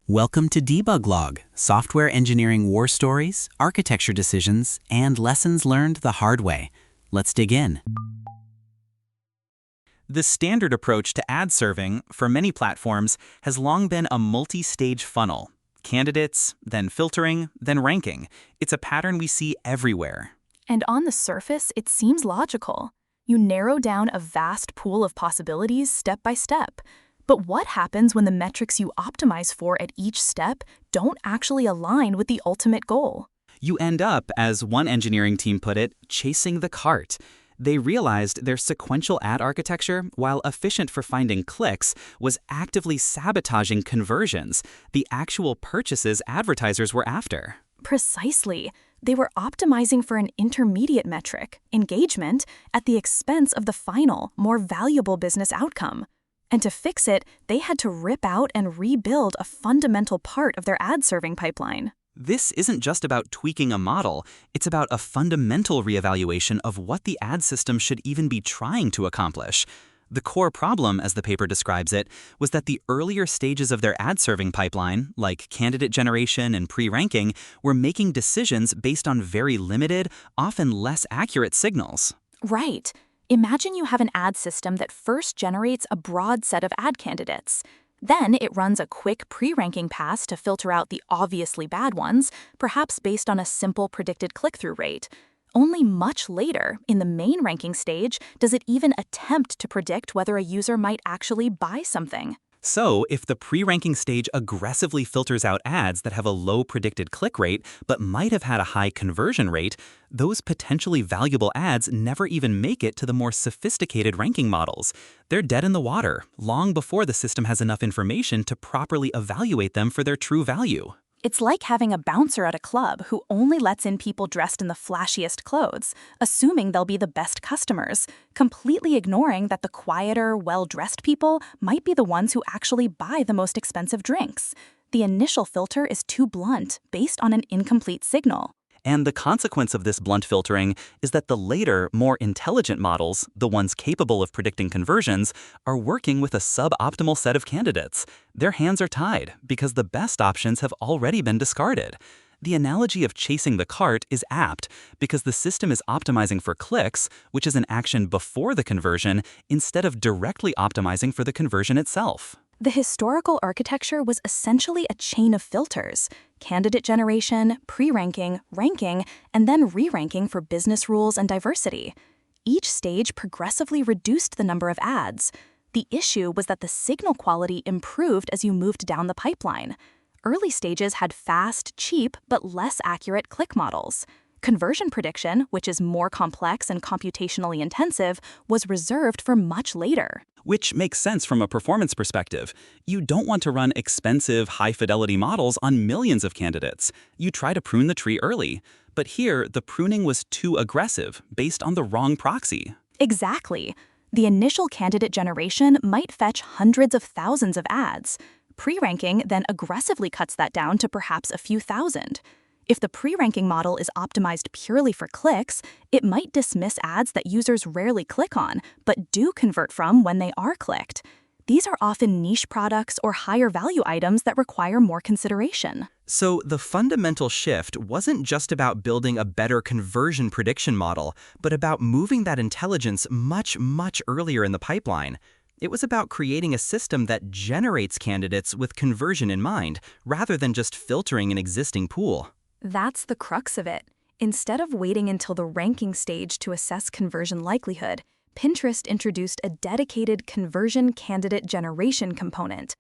Welcome to Debug Log, software engineering war stories, architecture decisions, and lessons learned the hard way. Let's dig in. The standard approach to ad serving for many platforms has long been a multi-stage funnel. Candidates, then filtering, then ranking. It's a pattern we see everywhere. And on the surface, it seems logical. You narrow down a vast pool of possibilities step by step. But what happens when the metrics you optimize for at each step don't actually align with the ultimate goal? You end up, as one engineering team put it, chasing the cart. They realized their sequential ad architecture, while efficient for finding clicks, was actively sabotaging conversions, the actual purchases advertisers were after. Precisely. They were optimizing for an intermediate metric, engagement, at the expense of the final, more valuable business outcome. And to fix it, they had to rip out and rebuild a fundamental part of their ad-serving pipeline. This isn't just about tweaking a model, it's about a fundamental reevaluation of what the ad system should even be trying to accomplish. The core problem, as the paper describes it, was that the earlier stages of their ad-serving pipeline, like candidate generation and pre-ranking, were making decisions based on very limited, often less accurate signals. Right. Imagine you have an ad system that first generates a broad set of ad candidates. Then it runs a quick pre-ranking pass to filter out the obviously bad ones, perhaps based on a simple predicted click-through rate. Only much later, in the main ranking stage, does it even attempt to predict whether a user might actually buy something. So, if the pre-ranking stage aggressively filters out ads that have a low predicted click rate but might have had a high conversion rate, those potentially valuable ads never even make it to the more sophisticated ranking models. They're dead in the water, long before the system has enough information to properly evaluate them for their true value. It's like having a bouncer at a club who only lets in people dressed in the flashiest clothes, assuming they'll be the best customers, completely ignoring that the quieter, well-dressed people might be the ones who actually buy the most expensive drinks. The initial filter is too blunt, based on an incomplete signal. And the consequence of this blunt filtering is that the later, more intelligent models, the ones capable of predicting conversions, are working with a suboptimal set of candidates. Their hands are tied because the best options have already been discarded. The analogy of chasing the cart is apt because the system is optimizing for clicks, which is an action before the conversion, instead of directly optimizing for the conversion itself. The historical architecture was essentially a chain of filters: candidate generation, pre-ranking, ranking, and then re-ranking for business rules and diversity. Each stage progressively reduced the number of ads. The issue was that the signal quality improved as you moved down the pipeline. Early stages had fast, cheap, but less accurate click models. Conversion prediction, which is more complex and computationally intensive, was reserved for much later. Which makes sense from a performance perspective. You don't want to run expensive, high-fidelity models on millions of candidates. You try to prune the tree early. But here, the pruning was too aggressive, based on the wrong proxy. Exactly. The initial candidate generation might fetch hundreds of thousands of ads. Pre-ranking then aggressively cuts that down to perhaps a few thousand. If the pre-ranking model is optimized purely for clicks, it might dismiss ads that users rarely click on, but do convert from when they are clicked. These are often niche products or higher value items that require more consideration. So the fundamental shift wasn't just about building a better conversion prediction model, but about moving that intelligence much, much earlier in the pipeline. It was about creating a system that generates candidates with conversion in mind, rather than just filtering an existing pool. That's the crux of it. Instead of waiting until the ranking stage to assess conversion likelihood, Pinterest introduced a dedicated conversion candidate generation component.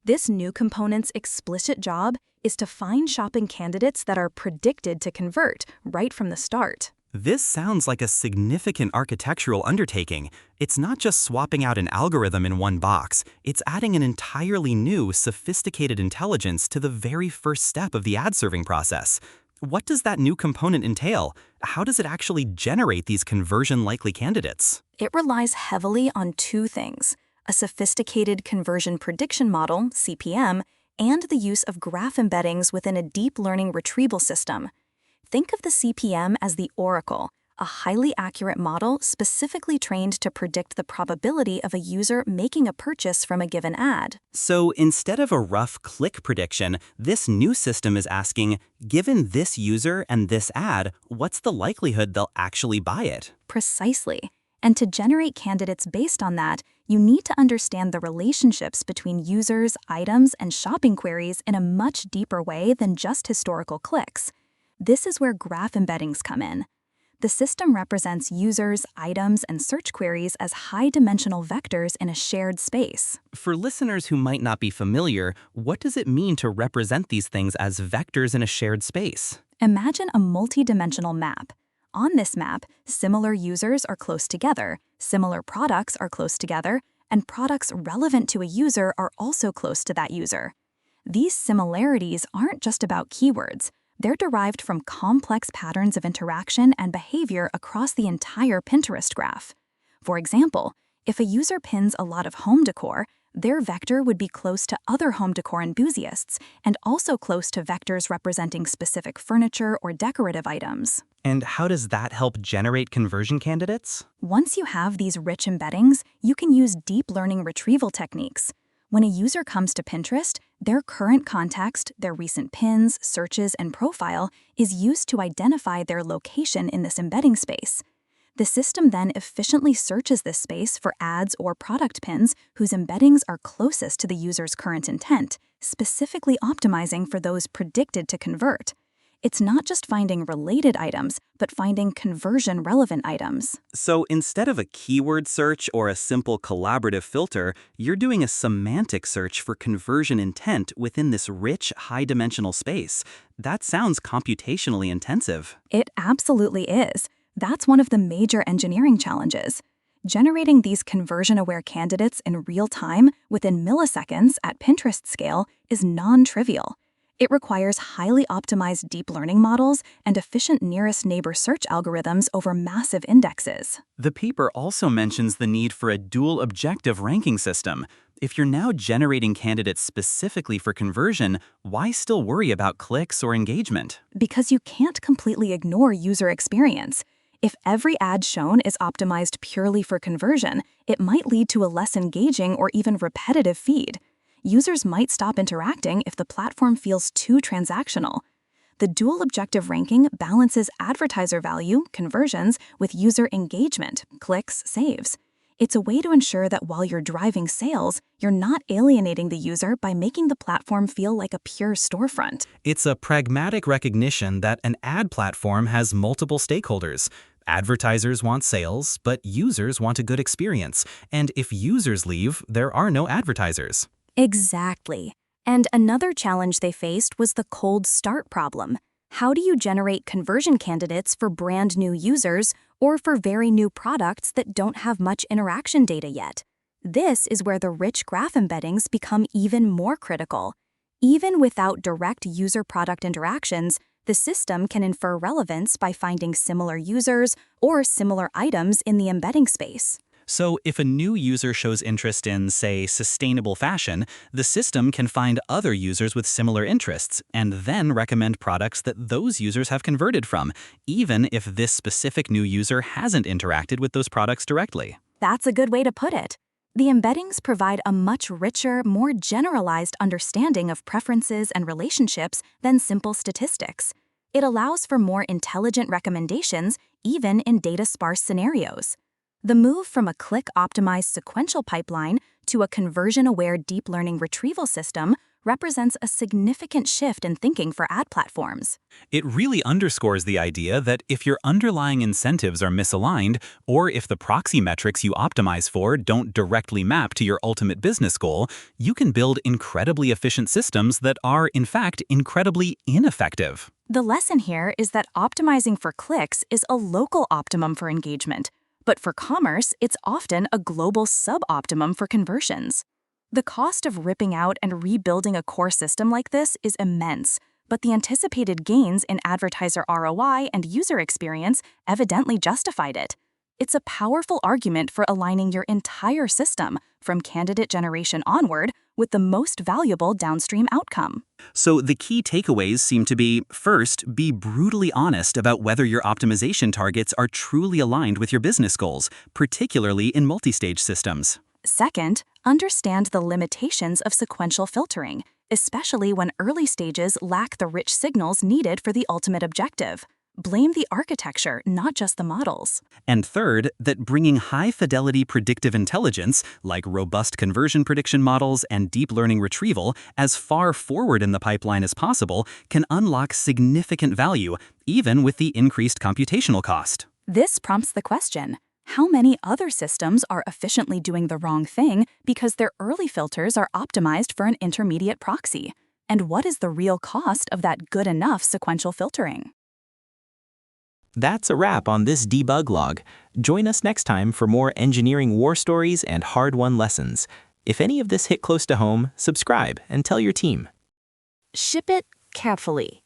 This new component's explicit job is to find shopping candidates that are predicted to convert right from the start. This sounds like a significant architectural undertaking. It's not just swapping out an algorithm in one box. It's adding an entirely new, sophisticated intelligence to the very first step of the ad-serving process. What does that new component entail? How does it actually generate these conversion-likely candidates? It relies heavily on two things: a sophisticated conversion prediction model, CPM, and the use of graph embeddings within a deep learning retrieval system. Think of the CPM as the oracle, a highly accurate model specifically trained to predict the probability of a user making a purchase from a given ad. So instead of a rough click prediction, this new system is asking, given this user and this ad, what's the likelihood they'll actually buy it? Precisely. And to generate candidates based on that, you need to understand the relationships between users, items, and shopping queries in a much deeper way than just historical clicks. This is where graph embeddings come in. The system represents users, items, and search queries as high-dimensional vectors in a shared space. For listeners who might not be familiar, what does it mean to represent these things as vectors in a shared space? Imagine a multi-dimensional map. On this map, similar users are close together, similar products are close together, and products relevant to a user are also close to that user. These similarities aren't just about keywords. They're derived from complex patterns of interaction and behavior across the entire Pinterest graph. For example, if a user pins a lot of home decor, their vector would be close to other home decor enthusiasts and also close to vectors representing specific furniture or decorative items. And how does that help generate conversion candidates? Once you have these rich embeddings, you can use deep learning retrieval techniques. When a user comes to Pinterest, their current context, their recent pins, searches, and profile is used to identify their location in this embedding space. The system then efficiently searches this space for ads or product pins whose embeddings are closest to the user's current intent, specifically optimizing for those predicted to convert. It's not just finding related items, but finding conversion-relevant items. So instead of a keyword search or a simple collaborative filter, you're doing a semantic search for conversion intent within this rich, high-dimensional space. That sounds computationally intensive. It absolutely is. That's one of the major engineering challenges. Generating these conversion-aware candidates in real time within milliseconds at Pinterest scale is non-trivial. It requires highly optimized deep learning models and efficient nearest neighbor search algorithms over massive indexes. The paper also mentions the need for a dual objective ranking system. If you're now generating candidates specifically for conversion, why still worry about clicks or engagement? Because you can't completely ignore user experience. If every ad shown is optimized purely for conversion, it might lead to a less engaging or even repetitive feed. Users might stop interacting if the platform feels too transactional. The dual objective ranking balances advertiser value, conversions, with user engagement, clicks, saves. It's a way to ensure that while you're driving sales, you're not alienating the user by making the platform feel like a pure storefront. It's a pragmatic recognition that an ad platform has multiple stakeholders. Advertisers want sales, but users want a good experience. And if users leave, there are no advertisers. Exactly. And another challenge they faced was the cold start problem. How do you generate conversion candidates for brand new users or for very new products that don't have much interaction data yet? This is where the rich graph embeddings become even more critical. Even without direct user-product interactions, the system can infer relevance by finding similar users or similar items in the embedding space. So if a new user shows interest in, say, sustainable fashion, the system can find other users with similar interests and then recommend products that those users have converted from, even if this specific new user hasn't interacted with those products directly. That's a good way to put it. The embeddings provide a much richer, more generalized understanding of preferences and relationships than simple statistics. It allows for more intelligent recommendations, even in data-sparse scenarios. The move from a click-optimized sequential pipeline to a conversion-aware deep learning retrieval system represents a significant shift in thinking for ad platforms. It really underscores the idea that if your underlying incentives are misaligned, or if the proxy metrics you optimize for don't directly map to your ultimate business goal, you can build incredibly efficient systems that are, in fact, incredibly ineffective. The lesson here is that optimizing for clicks is a local optimum for engagement, but for commerce, it's often a global sub-optimum for conversions. The cost of ripping out and rebuilding a core system like this is immense, but the anticipated gains in advertiser ROI and user experience evidently justified it. It's a powerful argument for aligning your entire system, from candidate generation onward, with the most valuable downstream outcome. So the key takeaways seem to be, first, be brutally honest about whether your optimization targets are truly aligned with your business goals, particularly in multi-stage systems. Second, understand the limitations of sequential filtering, especially when early stages lack the rich signals needed for the ultimate objective. Blame the architecture, not just the models. And third, that bringing high-fidelity predictive intelligence, like robust conversion prediction models and deep learning retrieval, as far forward in the pipeline as possible can unlock significant value, even with the increased computational cost. This prompts the question, how many other systems are efficiently doing the wrong thing because their early filters are optimized for an intermediate proxy? And what is the real cost of that good enough sequential filtering? That's a wrap on this debug log. Join us next time for more engineering war stories and hard-won lessons. If any of this hit close to home, subscribe and tell your team. Ship it carefully.